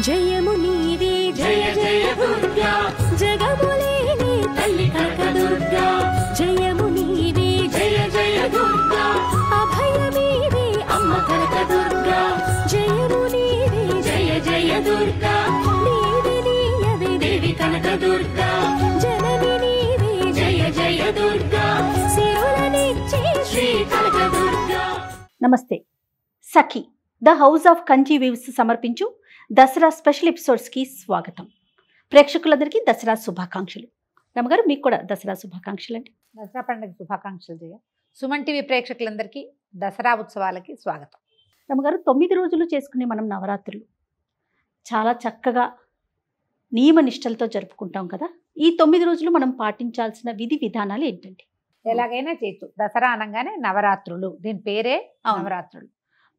జయము నీవే జయ జయ దుర్గా జగములేని తల్లి కనకదుర్గా జయము నీవే జయ జయ దుర్గా అభయమీవే అమ్మ కనకదుర్గా జయము నీవే జయ జయ దుర్గా నీవే నీయవే దేవి కనకదుర్గా జనని నీవే జయ జయ దుర్గా శివులనిచ్చే శ్రీ కనకదుర్గా. నమస్తే. Sakhi the house of Kanchi weaves సమర్పించు దసరా స్పెషల్ ఎపిసోడ్స్కి స్వాగతం. ప్రేక్షకులందరికీ దసరా శుభాకాంక్షలు. రమ్మగారు, మీకు కూడా దసరా శుభాకాంక్షలు అండి. దసరా పండుగ శుభాకాంక్షలు జయ. సుమన్ టీవీ ప్రేక్షకులందరికీ దసరా ఉత్సవాలకి స్వాగతం. రమ్మగారు, 9 రోజులు చేసుకునే మనం నవరాత్రులు చాలా చక్కగా నియమ నిష్టలతో జరుపుకుంటాం కదా. ఈ 9 రోజులు మనం పాటించాల్సిన విధి విధానాలు ఏంటండి? ఎలాగైనా చేయొచ్చు. దసరా అనగానే నవరాత్రులు, దీని పేరే నవరాత్రులు.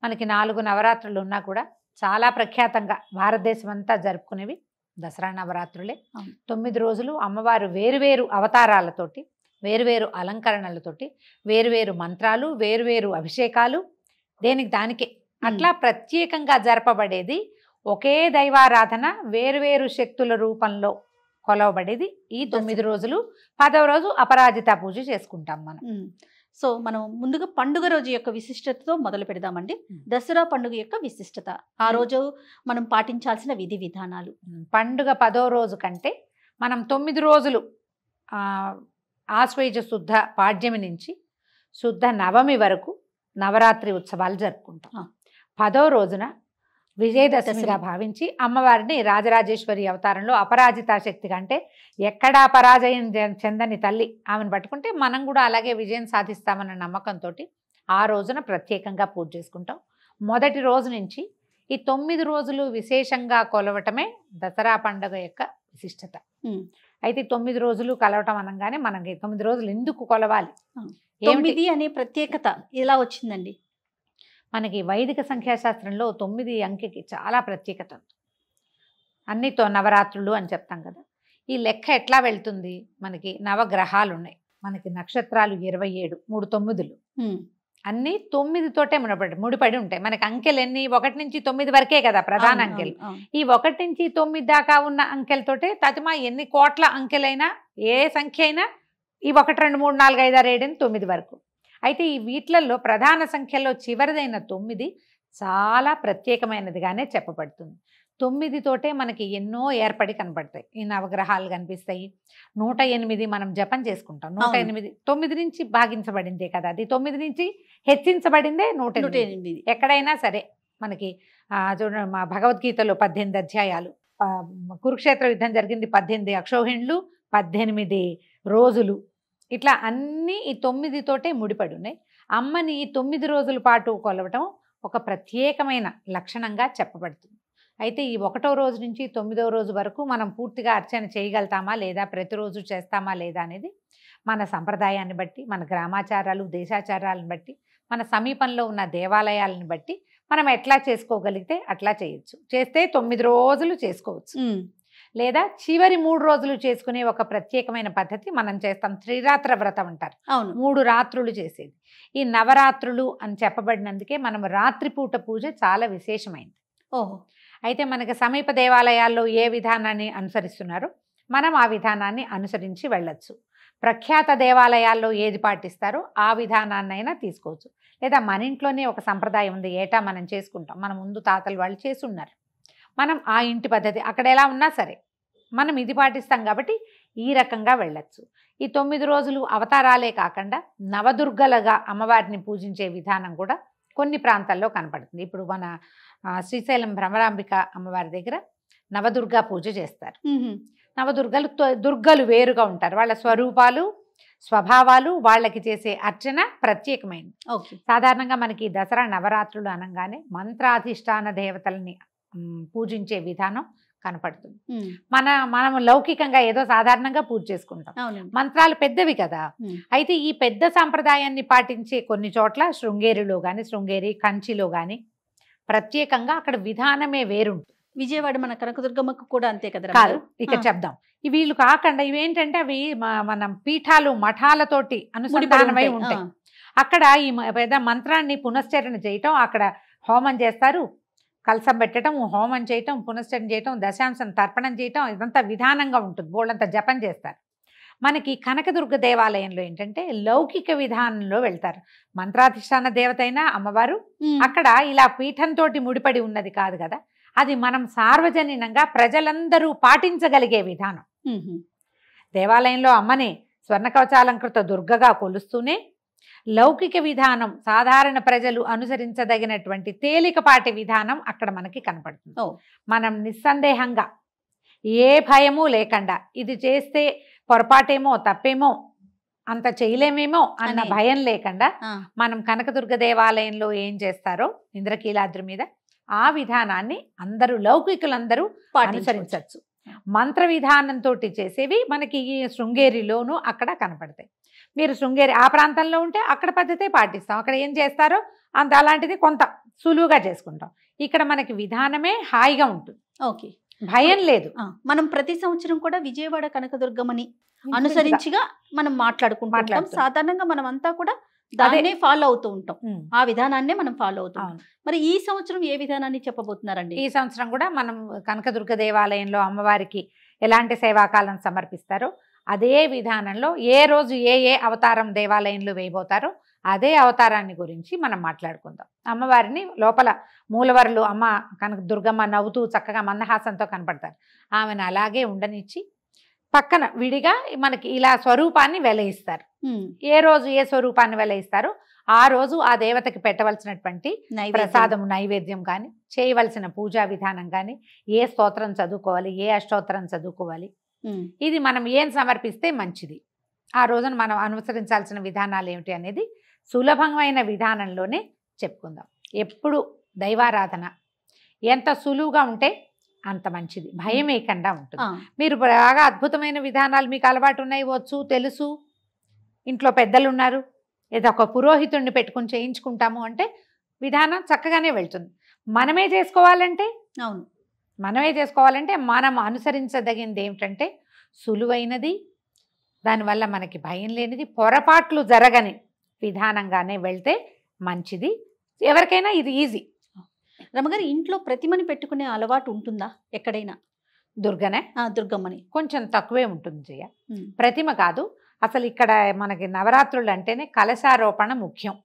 మనకి 4 నవరాత్రులు ఉన్నా కూడా చాలా ప్రఖ్యాతంగా భారతదేశం అంతా జరుపుకునేవి దసరా నవరాత్రులే. 9 రోజులు అమ్మవారు వేరువేరు అవతారాలతోటి, వేరువేరు అలంకరణలతోటి, వేరువేరు మంత్రాలు, వేరువేరు అభిషేకాలు, దేనికి దానికే అట్లా ప్రత్యేకంగా జరపబడేది. ఒకే దైవారాధన వేరువేరు శక్తుల రూపంలో కొలవబడేది ఈ 9 రోజులు. 10వ రోజు అపరాజిత పూజ చేసుకుంటాం మనం. సో మనం ముందుగా పండుగ రోజు యొక్క విశిష్టతతో మొదలు పెడదామండి. దసరా పండుగ యొక్క విశిష్టత, ఆ రోజు మనం పాటించాల్సిన విధి విధానాలు. పండుగ 10వ రోజు కంటే మనం 9 రోజులు ఆశ్వయుజ శుద్ధ పాడ్యమి నుంచి శుద్ధ నవమి వరకు నవరాత్రి ఉత్సవాలు జరుపుకుంటాం. 10వ రోజున విజయదశమిగా భావించి అమ్మవారిని రాజరాజేశ్వరి అవతారంలో అపరాజితా శక్తి కంటే ఎక్కడా పరాజయం చెందని తల్లి ఆమెను పట్టుకుంటే మనం కూడా అలాగే విజయం సాధిస్తామన్న నమ్మకంతో ఆ రోజున ప్రత్యేకంగా పూజ చేసుకుంటాం. మొదటి రోజు నుంచి ఈ 9 రోజులు విశేషంగా కొలవటమే దసరా పండుగ యొక్క విశిష్టత. అయితే 9 రోజులు కలవటం అనగానే మనకి 9 రోజులు ఎందుకు కొలవాలి, 9 అనే ప్రత్యేకత ఎలా వచ్చిందండి? మనకి వైదిక సంఖ్యాశాస్త్రంలో 9 అంకెకి చాలా ప్రత్యేకత. అన్నితో నవరాత్రులు అని చెప్తాం కదా. ఈ లెక్క ఎట్లా వెళ్తుంది? మనకి నవగ్రహాలు ఉన్నాయి, మనకి నక్షత్రాలు 27, 3 9లు అన్నీ 9తోటే ముడిపడి ఉంటాయి. మనకి అంకెలు ఎన్ని? 1 నుంచి 9 వరకే కదా ప్రధాన అంకెలు. ఈ 1 నుంచి 9 దాకా ఉన్న అంకెలతోటే తతిమా ఎన్ని కోట్ల అంకెలైనా, ఏ సంఖ్య అయినా ఈ 1 2 3 4 5 6 7 9 వరకు. అయితే ఈ వీటిలలో ప్రధాన సంఖ్యలో చివరిదైన 9 చాలా ప్రత్యేకమైనదిగానే చెప్పబడుతుంది. 9తోటే మనకి ఎన్నో ఏర్పడి కనబడతాయి. ఈ నవగ్రహాలు కనిపిస్తాయి. 108 మనం జపం చేసుకుంటాం. 108 9 నుంచి భాగించబడిందే కదా, అది 9 నుంచి హెచ్చించబడిందే 108. ఎక్కడైనా సరే మనకి చూడండి, మా భగవద్గీతలో 18 అధ్యాయాలు, కురుక్షేత్ర యుద్ధం జరిగింది 18 అక్షోహిణులు, 18 రోజులు, ఇట్లా అన్నీ ఈ 9తోటే ముడిపడి ఉన్నాయి. అమ్మని ఈ 9 రోజుల పాటు కొలవటం ఒక ప్రత్యేకమైన లక్షణంగా చెప్పబడుతుంది. అయితే ఈ 1వ రోజు నుంచి 9వ రోజు వరకు మనం పూర్తిగా అర్చన చేయగలుగుతామా లేదా, ప్రతిరోజు చేస్తామా లేదా అనేది మన సంప్రదాయాన్ని బట్టి, మన గ్రామాచారాలు దేశాచారాలను బట్టి, మన సమీపంలో ఉన్న దేవాలయాలను బట్టి మనం ఎట్లా చేసుకోగలిగితే అట్లా చేయొచ్చు. చేస్తే 9 రోజులు చేసుకోవచ్చు, లేదా చివరి 3 రోజులు చేసుకునే ఒక ప్రత్యేకమైన పద్ధతి మనం చేస్తాం. త్రిరాత్ర వ్రతం అంటారు. 3 రాత్రులు చేసేది. ఈ నవరాత్రులు అని చెప్పబడినందుకే మనం రాత్రిపూట పూజ చాలా విశేషమైంది. అయితే మనకి సమీప దేవాలయాల్లో ఏ విధానాన్ని అనుసరిస్తున్నారో మనం ఆ విధానాన్ని అనుసరించి వెళ్ళొచ్చు. ప్రఖ్యాత దేవాలయాల్లో ఏది పాటిస్తారో ఆ విధానాన్నైనా తీసుకోవచ్చు. లేదా మన ఇంట్లోనే ఒక సంప్రదాయం ఉంది, ఏటా మనం చేసుకుంటాం. మన ముందు తాతలు వాళ్ళు చేసున్నారు, మనం ఆ ఇంటి పద్ధతి అక్కడ ఎలా ఉన్నా సరే మనం ఇది పాటిస్తాం కాబట్టి ఈ రకంగా వెళ్ళచ్చు. ఈ 9 రోజులు అవతారాలే కాకుండా నవదుర్గలుగా అమ్మవారిని పూజించే విధానం కూడా కొన్ని ప్రాంతాల్లో కనపడుతుంది. ఇప్పుడు మన శ్రీశైలం భ్రమరాంబిక అమ్మవారి దగ్గర నవదుర్గా పూజ చేస్తారు. దుర్గలు వేరుగా ఉంటారు. వాళ్ళ స్వరూపాలు, స్వభావాలు, వాళ్ళకి చేసే అర్చన ప్రత్యేకమైనది. సాధారణంగా మనకి దసరా నవరాత్రులు అనగానే మంత్రాధిష్టాన దేవతల్ని పూజించే విధానం కనపడుతుంది. మనం లౌకికంగా ఏదో సాధారణంగా పూజ చేసుకుంటాం. మంత్రాలు పెద్దవి కదా. అయితే ఈ పెద్ద సాంప్రదాయాన్ని పాటించే కొన్ని చోట్ల శృంగేరిలో కానీ, శృంగేరి కంచిలో కానీ ప్రత్యేకంగా అక్కడ విధానమే వేరుంటుంది. విజయవాడ మన కనకదుర్గమ్మకు కూడా అంతే కదా. కాదు, ఇక చెప్దాం. వీళ్ళు కాకుండా ఇవేంటంటే అవి మనం పీఠాలు మఠాలతోటి అనుసంధానమై ఉంటాయి. అక్కడ ఈ పెద్ద మంత్రాన్ని పునశ్చరణ చేయటం, అక్కడ హోమం చేస్తారు, కలసం పెట్టడం, హోమం చేయటం, పునశ్చరణ చేయటం, దశాంశం తర్పణం చేయటం, ఇదంతా విధానంగా ఉంటుంది. బోళ్ళంతా జపం చేస్తారు. మనకి కనకదుర్గ దేవాలయంలో ఏంటంటే లౌకిక విధానంలో వెళ్తారు. మంత్రాధిష్టాన దేవత అయినా అమ్మవారు అక్కడ ఇలా పీఠంతో ముడిపడి ఉన్నది కాదు కదా. అది మనం సార్వజనీనంగా ప్రజలందరూ పాటించగలిగే విధానం. దేవాలయంలో అమ్మని స్వర్ణ కవచాలంకృత దుర్గగా కొలుస్తూనే లౌకిక విధానం, సాధారణ ప్రజలు అనుసరించదగినటువంటి తేలికపాటి విధానం అక్కడ మనకి కనపడుతుంది. మనం నిస్సందేహంగా ఏ భయము లేకుండా ఇది చేస్తే పొరపాటేమో తప్పేమో అంత చేయలేమేమో అన్న భయం లేకుండా మనం కనకదుర్గ దేవాలయంలో ఏం చేస్తారో ఇంద్రకీలాద్రి మీద ఆ విధానాన్ని అందరూ లౌకికులందరూ అనుసరించవచ్చు. మంత్ర విధానంతో చేసేవి మనకి ఈ శృంగేరిలోనూ అక్కడ కనపడతాయి. మీరు శృంగేరి ఆ ప్రాంతంలో ఉంటే అక్కడ పద్ధతే పాటిస్తాం. అక్కడ ఏం చేస్తారో అంత అలాంటిది కొంత సులువుగా చేసుకుంటాం. ఇక్కడ మనకి విధానమే హాయిగా ఉంటుంది. ఓకే, భయం లేదు. మనం ప్రతి సంవత్సరం కూడా విజయవాడ కనకదుర్గమని అనుసరించిగా మనం మాట్లాడుకుంటాం. సాధారణంగా మనం అంతా కూడా దాన్నే ఫాలో అవుతూ ఉంటాం. ఆ విధానాన్నే మనం ఫాలో అవుతాం. మరి ఈ సంవత్సరం ఏ విధానాన్ని చెప్పబోతున్నారండి? ఈ సంవత్సరం కూడా మనం కనకదుర్గ దేవాలయంలో అమ్మవారికి ఎలాంటి సేవాకాలను సమర్పిస్తారో అదే విధానంలో ఏ రోజు ఏ ఏ అవతారం దేవాలయంలో వేయబోతారో అదే అవతారాన్ని గురించి మనం మాట్లాడుకుందాం. అమ్మవారిని లోపల మూలవరులు అమ్మ కనక దుర్గమ్మ నవ్వుతూ చక్కగా మందహాసంతో కనపడతారు. ఆమెను అలాగే ఉండనిచ్చి పక్కన విడిగా మనకి ఇలా స్వరూపాన్ని వెలయిస్తారు. ఏ రోజు ఏ స్వరూపాన్ని వెలయిస్తారో ఆ రోజు ఆ దేవతకి పెట్టవలసినటువంటి ప్రసాదం నైవేద్యం కానీ, చేయవలసిన పూజా విధానం కానీ, ఏ స్తోత్రం చదువుకోవాలి, ఏ అష్టోత్తరం చదువుకోవాలి, ఇది మనం ఏం సమర్పిస్తే మంచిది, ఆ రోజున మనం అనుసరించాల్సిన విధానాలు ఏమిటి అనేది సులభమైన విధానంలోనే చెప్పుకుందాం. ఎప్పుడు దైవారాధన ఎంత సులువుగా ఉంటే అంత మంచిది, భయం వేయకుండా ఉంటుంది. మీరు బాగా అద్భుతమైన విధానాలు మీకు అలవాటు ఉన్నాయి, వచ్చు, తెలుసు, ఇంట్లో పెద్దలు ఉన్నారు, ఏదో ఒక పురోహితుడిని పెట్టుకుని చేయించుకుంటాము అంటే విధానం చక్కగానే వెళ్తుంది. మనమే చేసుకోవాలంటే మనం అనుసరించదగింది ఏమిటంటే సులువైనది, దానివల్ల మనకి భయం లేనిది, పొరపాట్లు జరగని విధానంగానే వెళ్తే మంచిది. ఎవరికైనా ఇది ఈజీ. రమగారు, ఇంట్లో ప్రతిమని పెట్టుకునే అలవాటు ఉంటుందా ఎక్కడైనా? దుర్గమ్మని కొంచెం తక్కువే ఉంటుంది జయ. ప్రతిమ కాదు అసలు. ఇక్కడ మనకి నవరాత్రులు అంటేనే కలశారోపణ ముఖ్యం.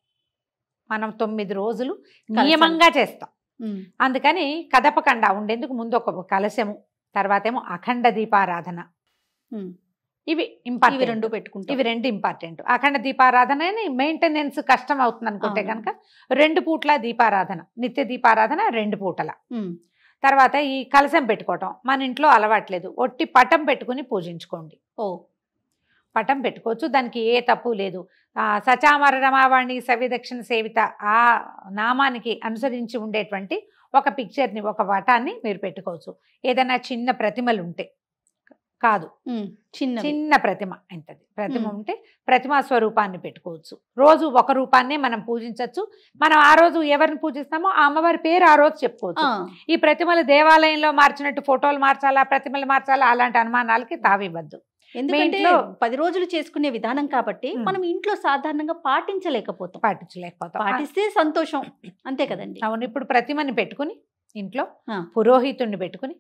మనం 9 రోజులు నియమంగా చేస్తాం. అందుకని కదపకుండా ఉండేందుకు ముందు ఒక కలశము, తర్వాత ఏమో అఖండ దీపారాధన, ఇవి ఇంపార్టెంట్. ఇవి రెండు ఇంపార్టెంట్. అఖండ దీపారాధన మెయింటెనెన్స్ కష్టం అవుతుంది అనుకుంటే కనుక 2 పూట్ల దీపారాధన, నిత్య దీపారాధన 2 పూటల. తర్వాత ఈ కలశం పెట్టుకోవటం మన ఇంట్లో అలవాట్లేదు, ఒట్టి పటం పెట్టుకుని పూజించుకోండి. పటం పెట్టుకోవచ్చు, దానికి ఏ తప్పు లేదు. సచామర రమావాణి సవ్యదక్షిణ సేవిత ఆ నామానికి అనుసరించి ఉండేటువంటి ఒక పిక్చర్ని, ఒక పటాన్ని మీరు పెట్టుకోవచ్చు. ఏదైనా చిన్న ప్రతిమలు ఉంటే కాదు, చిన్న ప్రతిమ ఎంతది ప్రతిమ ఉంటే ప్రతిమా స్వరూపాన్ని పెట్టుకోవచ్చు. రోజు ఒక రూపాన్నే మనం పూజించవచ్చు. మనం ఆ రోజు ఎవరిని పూజిస్తామో ఆ అమ్మవారి పేరు ఆ రోజు చెప్పుకోవచ్చు. ఈ ప్రతిమలు దేవాలయంలో మార్చినట్టు ఫోటోలు మార్చాలా, ప్రతిమలు మార్చాలా, అలాంటి అనుమానాలకి తావివ్వద్దు. ఎందుకంటే 10 రోజులు చేసుకునే విధానం కాబట్టి మనం ఇంట్లో సాధారణంగా పాటించలేకపోతాం. పాటిస్తే సంతోషం, అంతే కదండి. అవును. ఇప్పుడు ప్రతిమని పెట్టుకుని ఇంట్లో పురోహితుడిని పెట్టుకుని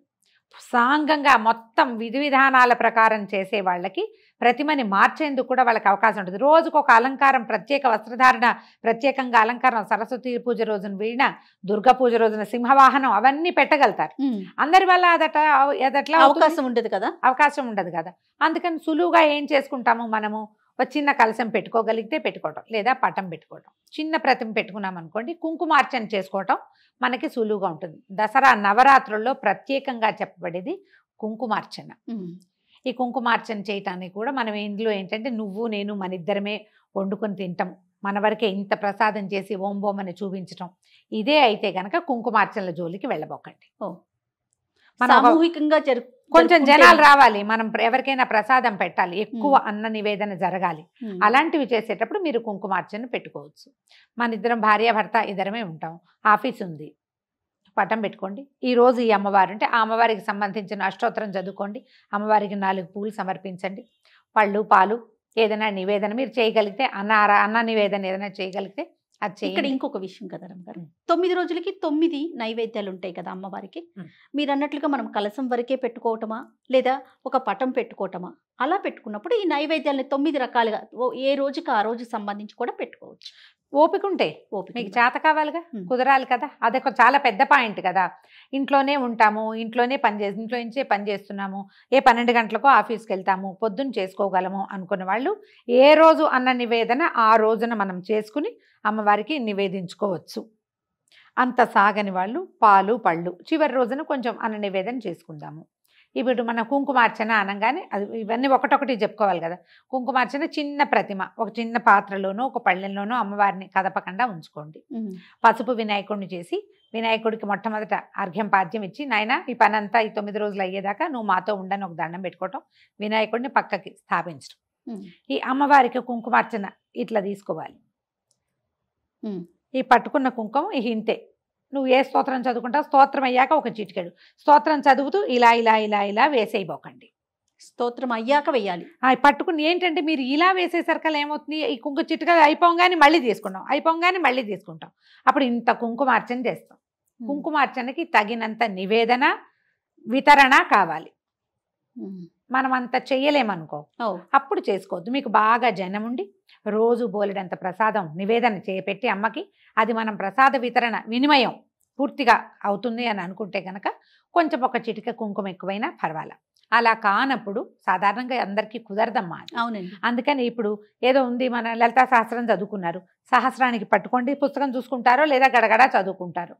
సాంగంగా మొత్తం విధి విధానాల ప్రకారం చేసే వాళ్ళకి ప్రతిమని మార్చేందుకు కూడా వాళ్ళకి అవకాశం ఉంటుంది. రోజుకు ఒక అలంకారం, ప్రత్యేక వస్త్రధారణ, ప్రత్యేకంగా అలంకారం, సరస్వతి పూజ రోజున వీణ, దుర్గా పూజ రోజున సింహవాహనం, అవన్నీ పెట్టగలుగుతారు. అందరి వల్ల అదట్లా అవకాశం ఉండదు కదా. అందుకని సులువుగా ఏం చేసుకుంటాము, మనము ఒక చిన్న కలశం పెట్టుకోగలిగితే పెట్టుకోవటం, లేదా పటం పెట్టుకోవటం. చిన్న ప్రతిమ పెట్టుకున్నాం అనుకోండి, కుంకుమార్చన చేసుకోవటం మనకి సులువుగా ఉంటుంది. దసరా నవరాత్రుల్లో ప్రత్యేకంగా చెప్పబడేది కుంకుమార్చన. ఈ కుంకుమార్చన చేయటానికి కూడా మనం ఇందులో ఏంటంటే నువ్వు నేను మన ఇద్దరమే వండుకొని తింటాం, మన వరకే ఇంత ప్రసాదం చేసి ఓం బోం అని చూపించటం, ఇదే అయితే గనక కుంకుమార్చనల జోలికి వెళ్ళబోకండి. సామూహికంగా కొంచెం జనాలు రావాలి, మనం ఎవరికైనా ప్రసాదం పెట్టాలి, ఎక్కువ అన్న నివేదన జరగాలి. అలాంటివి చేసేటప్పుడు మీరు కుంకుమార్చన పెట్టుకోవచ్చు. మన ఇద్దరం భార్యాభర్త ఇద్దరమే ఉంటాం, ఆఫీస్ ఉంది, పటం పెట్టుకోండి. ఈరోజు ఈ అమ్మవారు అంటే ఆ అమ్మవారికి సంబంధించిన అష్టోత్తరం చదువుకోండి, అమ్మవారికి 4 పూలు సమర్పించండి, పళ్ళు పాలు ఏదైనా నివేదన మీరు చేయగలిగితే, అన్న నివేదన ఏదైనా చేయగలిగితే అది ఇక్కడ చేయండి. ఇంకొక విషయం కదా రమ్మగారు, 9 రోజులకి 9 నైవేద్యాలు ఉంటాయి కదా అమ్మవారికి. మీరు అన్నట్లుగా మనం కలసం వరకే పెట్టుకోవటమా లేదా ఒక పటం పెట్టుకోవటమా? అలా పెట్టుకున్నప్పుడు ఈ నైవేద్యాలని 9 రకాలుగా ఏ రోజుకి ఆ రోజు సంబంధించి కూడా పెట్టుకోవచ్చు. ఓపిక ఉంటే ఓపిక మీకు ఉందా? చేత కావాలిగా, ఉమ్. కుదరాలి కదా. అదొక చాలా పెద్ద పాయింట్ కదా. ఇంట్లోనే ఉంటాము, ఇంట్లోనే ఇంట్లో నుంచే పని చేస్తున్నాము, ఏ 12 గంటలకో ఆఫీస్కి వెళ్తాము, పొద్దున్న చేసుకోగలము అనుకున్న వాళ్ళు ఏ రోజు అన్న నివేదన ఆ రోజున మనం చేసుకుని అమ్మవారికి నివేదించుకోవచ్చు. అంత సాగని వాళ్ళు పాలు పళ్ళు చివరి రోజున కొంచెం అన్న నివేదన చేసుకుందాము. ఇప్పుడు మన కుంకుమార్చన అనగానే అది ఇవన్నీ ఒకటొకటి చెప్పుకోవాలి కదా. కుంకుమార్చన చిన్న ప్రతిమ ఒక చిన్న పాత్రలోనో ఒక పళ్ళెంలోనో అమ్మవారిని కదపకుండా ఉంచుకోండి. పసుపు వినాయకుడిని చేసి వినాయకుడికి మొట్టమొదట అర్ఘ్యం పాద్యం ఇచ్చి, నాయన ఈ పని అంతా ఈ 9 రోజులు అయ్యేదాకా నువ్వు మాతో ఉండని ఒక దండం పెట్టుకోవటం, వినాయకుడిని పక్కకి స్థాపించడం. ఈ అమ్మవారికి కుంకుమార్చన ఇట్లా తీసుకోవాలి. ఈ పట్టుకున్న కుంకుమ ఇంతే. నువ్వు ఏ స్తోత్రం చదువుకుంటావు, స్తోత్రం అయ్యాక ఒక చిటికెడు స్తోత్రం చదువుతూ ఇలా ఇలా ఇలా ఇలా వేసేయబోకండి. స్తోత్రం అయ్యాక వెయ్యాలి. పట్టుకుని ఏంటంటే మీరు ఇలా వేసేసరికల్లా ఏమవుతుంది, ఈ కుంకుమ చిటిక అయిపోగానే మళ్ళీ తీసుకుంటాం, అయిపోగానే మళ్ళీ తీసుకుంటాం. అప్పుడు ఇంత కుంకుమార్చన చేస్తాం. కుంకుమార్చనకి తగినంత నివేదన వితరణ కావాలి. మనం అంత చెయ్యలేమనుకో, అప్పుడు చేసుకోవద్దు. మీకు బాగా జనం ఉండి రోజు బోలెడంత ప్రసాదం నివేదన చేపెట్టి అమ్మకి అది మనం ప్రసాద వితరణ వినిమయం పూర్తిగా అవుతుంది అని అనుకుంటే కనుక కొంచెం ఒక చిటిక కుంకుమ ఎక్కువైనా పర్వాలా. అలా కానప్పుడు సాధారణంగా అందరికీ కుదరదమ్మా. అవునండి. అందుకని ఇప్పుడు ఏదో ఉంది, మన లలితా సహస్రం చదువుకున్నారు, సహస్రానికి పట్టుకోండి, పుస్తకం చూసుకుంటారో లేదా గడగడా చదువుకుంటారు.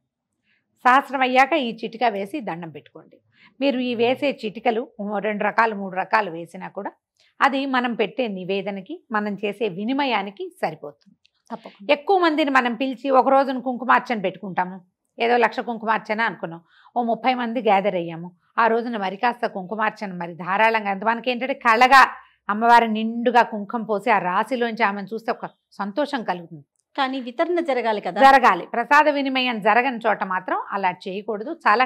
సహస్రం అయ్యాక ఈ చిటిక వేసి దండం పెట్టుకోండి. మీరు ఈ వేసే చిటికలు 2 రకాలు 3 రకాలు వేసినా కూడా అది మనం పెట్టే నివేదనకి మనం చేసే వినిమయానికి సరిపోతుంది. తప్పకుండా. ఎక్కువ మందిని మనం పిలిచి ఒక రోజున కుంకుమార్చన పెట్టుకుంటాము, ఏదో 1,00,000 కుంకుమార్చన అనుకున్నాం, ఓ 30 మంది గ్యాదర్ అయ్యాము, ఆ రోజున మరి కాస్త కుంకుమార్చన మరి ధారాళంగా మనకి ఏంటంటే కళగా అమ్మవారి నిండుగా కుంకుమ పోసి ఆ రాశిలోంచి ఆమెను చూస్తే ఒక సంతోషం కలుగుతుంది. కానీ వితరణ జరగాలి కదా. జరగాలి. ప్రసాద వినిమయం జరగని చోట మాత్రం అలా చేయకూడదు. చాలా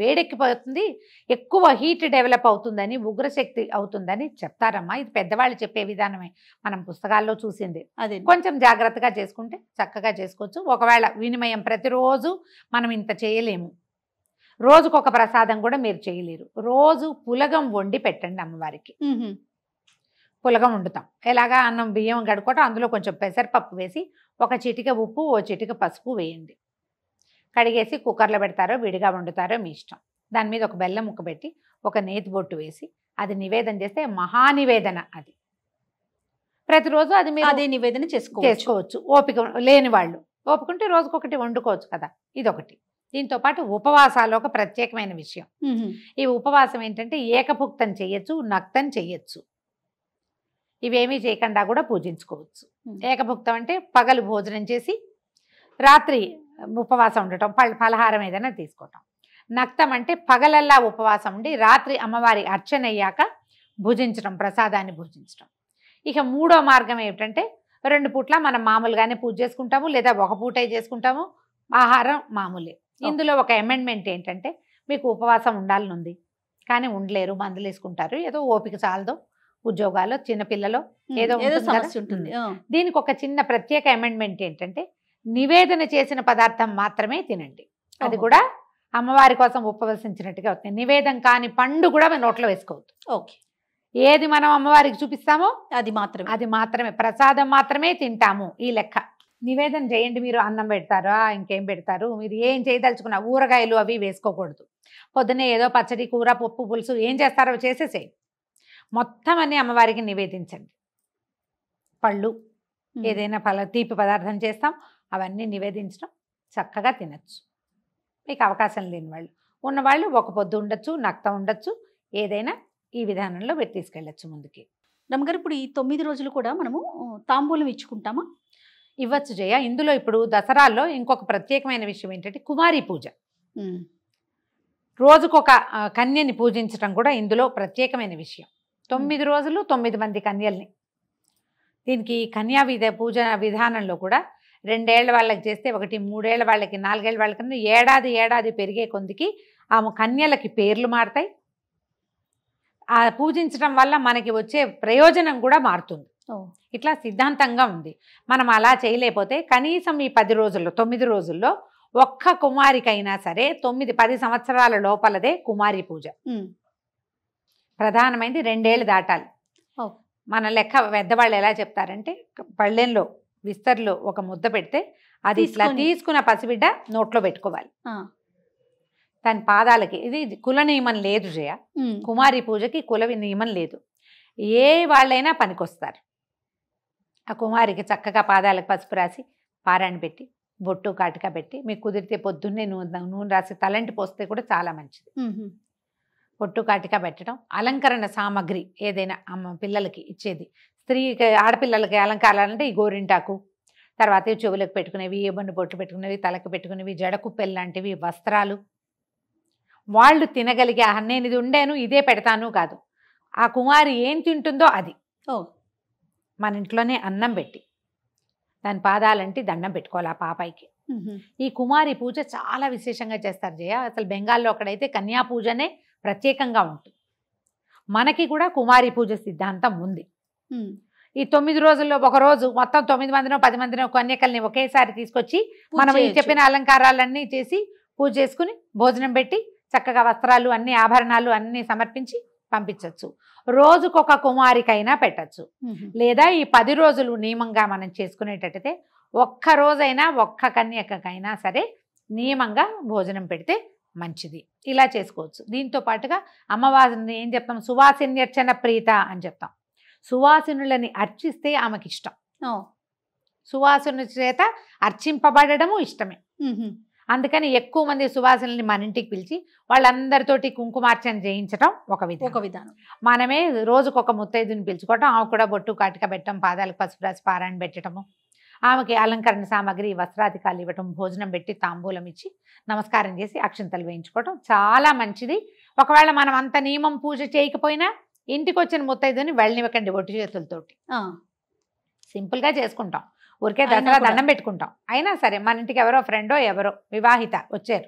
వేడెక్కిపోతుంది, ఎక్కువ హీట్ డెవలప్ అవుతుందని, ఉగ్రశక్తి అవుతుందని చెప్తారమ్మా. ఇది పెద్దవాళ్ళు చెప్పే విధానమే, మనం పుస్తకాల్లో చూసింది. అదే కొంచెం జాగ్రత్తగా చేసుకుంటే చక్కగా చేసుకోవచ్చు. ఒకవేళ వినిమయం ప్రతిరోజు మనం ఇంత చేయలేము, రోజుకొక ప్రసాదం కూడా మీరు చేయలేరు. రోజు పులగం వండి పెట్టండి అమ్మవారికి. పులగం వండుతాం ఎలాగా, అన్నం బియ్యం గడుకోవటం, అందులో కొంచెం పెసరపప్పు వేసి ఒక చిటిక ఉప్పు ఓ చిటిక పసుపు వేయండి. కడిగేసి కుక్కర్లో పెడతారో విడిగా వండుతారో మీ ఇష్టం. దాని మీద ఒక బెల్లం ముక్క పెట్టి ఒక నేతి బొట్టు వేసి అది నివేదన చేస్తే మహానివేదన. అది ప్రతిరోజు అది మీరు అదే నివేదన చేసుకోవచ్చు. ఓపిక లేని వాళ్ళు ఓపిక ఉంటే రోజుకొకటి వండుకోవచ్చు కదా. ఇదొకటి. దీంతో పాటు ఉపవాసాలు ఒక ప్రత్యేకమైన విషయం. ఈ ఉపవాసం ఏంటంటే ఏకభుక్తం చెయ్యొచ్చు, నక్తం చెయ్యొచ్చు. ఇవేమీ చేయకుండా కూడా పూజించుకోవచ్చు. ఏకభుక్తం అంటే పగలు భోజనం చేసి రాత్రి ఉపవాసం ఉండటం, ఫలహారం ఏదైనా తీసుకోవటం. నక్తం అంటే పగలల్లా ఉపవాసం ఉండి రాత్రి అమ్మవారి అర్చన అయ్యాక భుజించడం, ప్రసాదాన్ని భుజించడం. ఇక మూడో మార్గం ఏమిటంటే 2 పూట్ల మనం మామూలుగానే పూజ చేసుకుంటాము, లేదా ఒక పూటే చేసుకుంటాము, ఆహారం మామూలే. ఇందులో ఒక అమెండ్మెంట్ ఏంటంటే మీకు ఉపవాసం ఉండాలని ఉంది కానీ ఉండలేరు, మందులు వేసుకుంటారు, ఏదో ఓపిక చాలదో, ఉద్యోగాలు, చిన్నపిల్లలు ఏదో సమస్య ఉంటుంది. దీనికి ఒక చిన్న ప్రత్యేక అమెండ్మెంట్ ఏంటంటే నివేదన చేసిన పదార్థం మాత్రమే తినండి. అది కూడా అమ్మవారి కోసం ఉపవసించినట్టుగా అవుతుంది. నివేదన కాని పండు కూడా మన నోట్లో వేసుకోవద్దు. ఓకే. ఏది మనం అమ్మవారికి చూపిస్తామో అది మాత్రమే ప్రసాదం మాత్రమే తింటాము. ఈ లెక్క. నివేదన చేయండి. మీరు అన్నం పెడతారా, ఇంకేం పెడతారు, మీరు ఏం చేయదలుచుకున్నా ఊరగాయలు అవి వేసుకోకూడదు. పొద్దున్నే ఏదో పచ్చడి, కూర, పప్పు, పులుసు ఏం చేస్తారో చేసేసేయి. మొత్తం అన్ని అమ్మవారికి నివేదించండి. పళ్ళు ఏదైనా తీపి పదార్థం చేస్తాం, అవన్నీ నివేదించడం, చక్కగా తినచ్చు. మీకు అవకాశం లేని వాళ్ళు, ఉన్నవాళ్ళు ఒక పొద్దు ఉండొచ్చు, నక్త ఉండొచ్చు, ఏదైనా ఈ విధానంలో మీరు తీసుకెళ్ళచ్చు ముందుకి. రమ్మగారు, ఇప్పుడు ఈ 9 రోజులు కూడా మనము తాంబూలం ఇచ్చుకుంటామా? ఇవ్వచ్చు జయ. ఇందులో ఇప్పుడు దసరాల్లో ఇంకొక ప్రత్యేకమైన విషయం ఏంటంటే కుమారి పూజ. రోజుకొక కన్యని పూజించడం కూడా ఇందులో ప్రత్యేకమైన విషయం. 9 రోజులు 9 మంది కన్యల్ని. దీనికి కన్యా పూజ విధానంలో కూడా 2 ఏళ్ల వాళ్ళకి చేస్తే ఒకటి, 3 ఏళ్ల వాళ్ళకి, 4 ఏళ్ల వాళ్ళకి, ఏడాది పెరిగే కొందికి ఆ కన్యలకి పేర్లు మారుతాయి. ఆ పూజించడం వల్ల మనకి వచ్చే ప్రయోజనం కూడా మారుతుంది. ఇట్లా సిద్ధాంతంగా ఉంది. మనం అలా చేయలేకపోతే కనీసం ఈ 10 రోజుల్లో 9 రోజుల్లో ఒక్క కుమారికైనా సరే 9-10 సంవత్సరాల లోపలదే కుమారి పూజ. ప్రధానమైనది 2 ఏళ్ళు దాటాలి. మన లెక్క పెద్దవాళ్ళు ఎలా చెప్తారంటే పళ్ళెంలో విస్తర్లో ఒక ముద్ద పెడితే అది ఇట్లా తీసుకున్న పసిబిడ్డ నోట్లో పెట్టుకోవాలి. దాని పాదాలకి ఇది కుల నియమం లేదు జయ. కుమారి పూజకి కుల నియమం లేదు. ఏ వాళ్ళైనా పనికొస్తారు. ఆ కుమారికి చక్కగా పాదాలకు పసుపు రాసి పారాయణ పెట్టి బొట్టు కాటిక పెట్టి మీకు కుదిరితే పొద్దున్నే నూనె రాసి తలంటి పోస్తే కూడా చాలా మంచిది. పొట్టు కాటిక పెట్టడం, అలంకరణ సామాగ్రి ఏదైనా పిల్లలకి ఇచ్చేది, స్త్రీకి ఆడపిల్లలకి అలంకారాలంటే ఈ గోరింటాకు, తర్వాత చెవులకు పెట్టుకునేవి, ఏబొన్ను బొట్టు పెట్టుకునేవి, తలకు పెట్టుకునేవి, జడకుప్పెలు లాంటివి, వస్త్రాలు. వాళ్ళు తినగలిగే నేను ఇది ఉండేను ఇదే పెడతాను కాదు, ఆ కుమారి ఏం తింటుందో అది. మన ఇంట్లోనే అన్నం పెట్టి దాని పాదాలంటే దండం పెట్టుకోవాలి ఆ పాపాయికి. ఈ కుమారి పూజ చాలా విశేషంగా చేస్తారు జయ. అసలు బెంగాల్లో అక్కడైతే కన్యా పూజనే ప్రత్యేకంగా ఉంటుంది. మనకి కూడా కుమారి పూజ సిద్ధాంతం ఉంది. ఈ 9 రోజుల్లో ఒక రోజు మొత్తం 9 మందినో 10 మందినో కన్యకల్ని ఒకేసారి తీసుకొచ్చి మనం ఈ చెప్పిన అలంకారాలన్నీ చేసి పూజ చేసుకుని భోజనం పెట్టి చక్కగా వస్త్రాలు అన్ని ఆభరణాలు అన్ని సమర్పించి పంపించవచ్చు. రోజుకొక కుమారికైనా పెట్టచ్చు. లేదా ఈ 10 రోజులు నియమంగా మనం చేసుకునేటట్టయితే ఒక్క రోజైనా ఒక్క కన్యకైనా సరే నియమంగా భోజనం పెడితే మంచిది. ఇలా చేసుకోవచ్చు. దీంతో పాటుగా అమ్మవారిని ఏం చెప్తాం, సువాసిన్యర్చన ప్రీత అని చెప్తాం. సువాసినులని అర్చిస్తే ఆమెకి ఇష్టం. సువాసినుల చేత అర్చింపబడము ఇష్టమే. అందుకని ఎక్కువ మంది సువాసినుల్ని మన ఇంటికి పిలిచి వాళ్ళందరితోటి కుంకుమార్చన చేయించడం ఒక విధానం. మనమే రోజుకొక ముత్తైదుని పిలుచుకోవటం, ఆమె కూడా బొట్టు కాటిక పెట్టడం, పాదాలకు పసుపు రాసి పారాయణ పెట్టడము, ఆమెకి అలంకరణ సామాగ్రి వస్త్రాధికారులు ఇవ్వటం, భోజనం పెట్టి తాంబూలం ఇచ్చి నమస్కారం చేసి అక్షింతలు వేయించుకోవటం చాలా మంచిది. ఒకవేళ మనం అంత నియమం పూజ చేయకపోయినా ఇంటికి వచ్చిన ముత్తైదుని వెళ్ళనివ్వకండి ఒట్టి చేతులతోటి. సింపుల్గా చేసుకుంటాం. ఊరికే దసరా దండం పెట్టుకుంటాం. అయినా సరే మన ఇంటికి ఎవరో ఫ్రెండో ఎవరో వివాహిత వచ్చారు,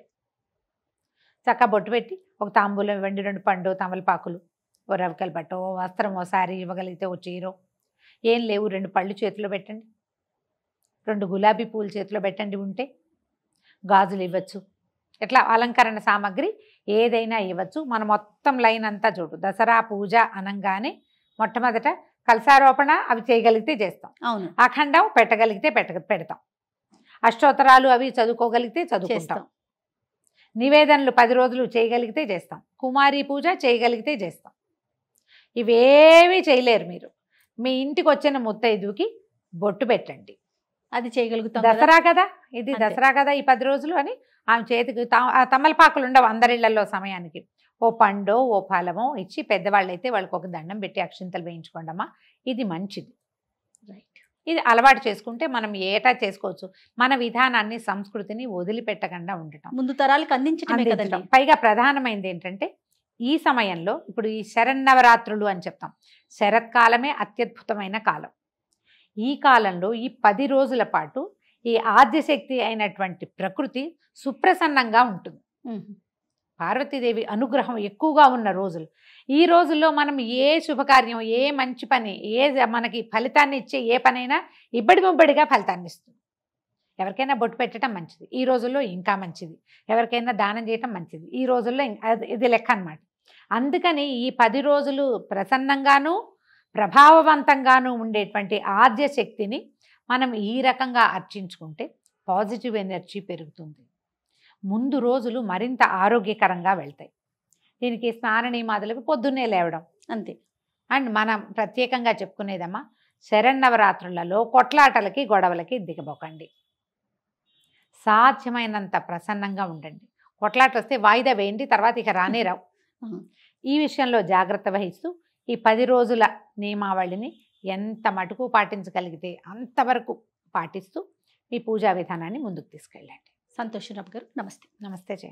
చక్కగా బొట్టు పెట్టి ఒక తాంబూలం ఇవ్వండి, 2 పండు తమలపాకులు, ఓ రవికల బట్టో, ఓ వస్త్రం, ఓ సారీ ఇవ్వగలిగితే ఓ చీరో, ఏం లేవు 2 పళ్ళు చేతిలో పెట్టండి, 2 గులాబీ పూలు చేతిలో పెట్టండి, ఉంటే గాజులు ఇవ్వచ్చు. ఇట్లా అలంకరణ సామాగ్రి ఏదైనా ఇవ్వచ్చు. మనం మొత్తం లైన్ అంతా చూడు. దసరా పూజ అనంగానే మొట్టమొదట కలశారోపణ అవి చేయగలిగితే చేస్తాం. అవును. అఖండం పెట్టగలిగితే పెడతాం. అష్టోత్తరాలు అవి చదువుకోగలిగితే చదువుకుంటాం. నివేదనలు 10 రోజులు చేయగలిగితే చేస్తాం. కుమారి పూజ చేయగలిగితే చేస్తాం. ఇవేవి చేయలేరు మీరు. మీ ఇంటికి వచ్చిన ముత్తైదుకి బొట్టు పెట్టండి, అది చేయగలుగుతాం. దసరా కదా ఇది, దసరా కదా ఈ 10 రోజులు అని ఆమె చేతికి తమలపాకులు ఉండవు అందరిళ్లలో సమయానికి. ఓ పండో ఓ ఫలమో ఇచ్చి పెద్దవాళ్ళైతే వాళ్ళకి ఒక దండం పెట్టి అక్షింతలు వేయించుకోండమ్మా, ఇది మంచిది. రైట్. ఇది అలవాటు చేసుకుంటే మనం ఏటా చేసుకోవచ్చు. మన విధానాన్ని సంస్కృతిని వదిలిపెట్టకుండా ఉండటం, ముందు తరాలకు అందించడం. పైగా ప్రధానమైనది ఏంటంటే ఈ సమయంలో ఇప్పుడు ఈ శరన్నవరాత్రులు అని చెప్తాం. శరత్కాలమే అత్యద్భుతమైన కాలం. ఈ కాలంలో ఈ 10 రోజుల పాటు ఈ ఆద్యశక్తి అయినటువంటి ప్రకృతి సుప్రసన్నంగా ఉంటుంది. పార్వతీదేవి అనుగ్రహం ఎక్కువగా ఉన్న రోజులు. ఈ రోజుల్లో మనం ఏ శుభకార్యం, ఏ మంచి పని, మనకి ఫలితాన్ని ఇచ్చే ఏ పనైనా ఇబ్బడిముబ్బడిగా ఫలితాన్ని ఇస్తుంది. ఎవరికైనా బొట్టు పెట్టడం మంచిది ఈ రోజుల్లో, ఇంకా మంచిది. ఎవరికైనా దానం చేయటం మంచిది ఈ రోజుల్లో, ఇది లెక్క అన్నమాట. అందుకని ఈ 10 రోజులు ప్రసన్నంగాను ప్రభావవంతంగాను ఉండేటువంటి ఆద్యశక్తిని మనం ఈ రకంగా అర్చించుకుంటే పాజిటివ్ ఎనర్జీ పెరుగుతుంది. ముందు రోజులు మరింత ఆరోగ్యకరంగా వెళ్తాయి. దీనికి స్నాన నియమాదులకు పొద్దున్నే లేవడం అంతే. అండ్ మనం ప్రత్యేకంగా చెప్పుకునేదమ్మా, శరన్నవరాత్రులలో కొట్లాటలకి గొడవలకి దిగబోకండి. సాధ్యమైనంత ప్రసన్నంగా ఉండండి. కొట్లాట వస్తే వాయిదా వేయండి, తర్వాత ఇక రానే రావు. ఈ విషయంలో జాగ్రత్త వహిస్తూ ఈ 10 రోజుల నియమావళిని ఎంత మటుకు పాటించగలిగితే అంతవరకు పాటిస్తూ మీ పూజా విధానాన్ని ముందుకు తీసుకెళ్ళండి. సంతోషరావు గారు, నమస్తే. నమస్తే జయ.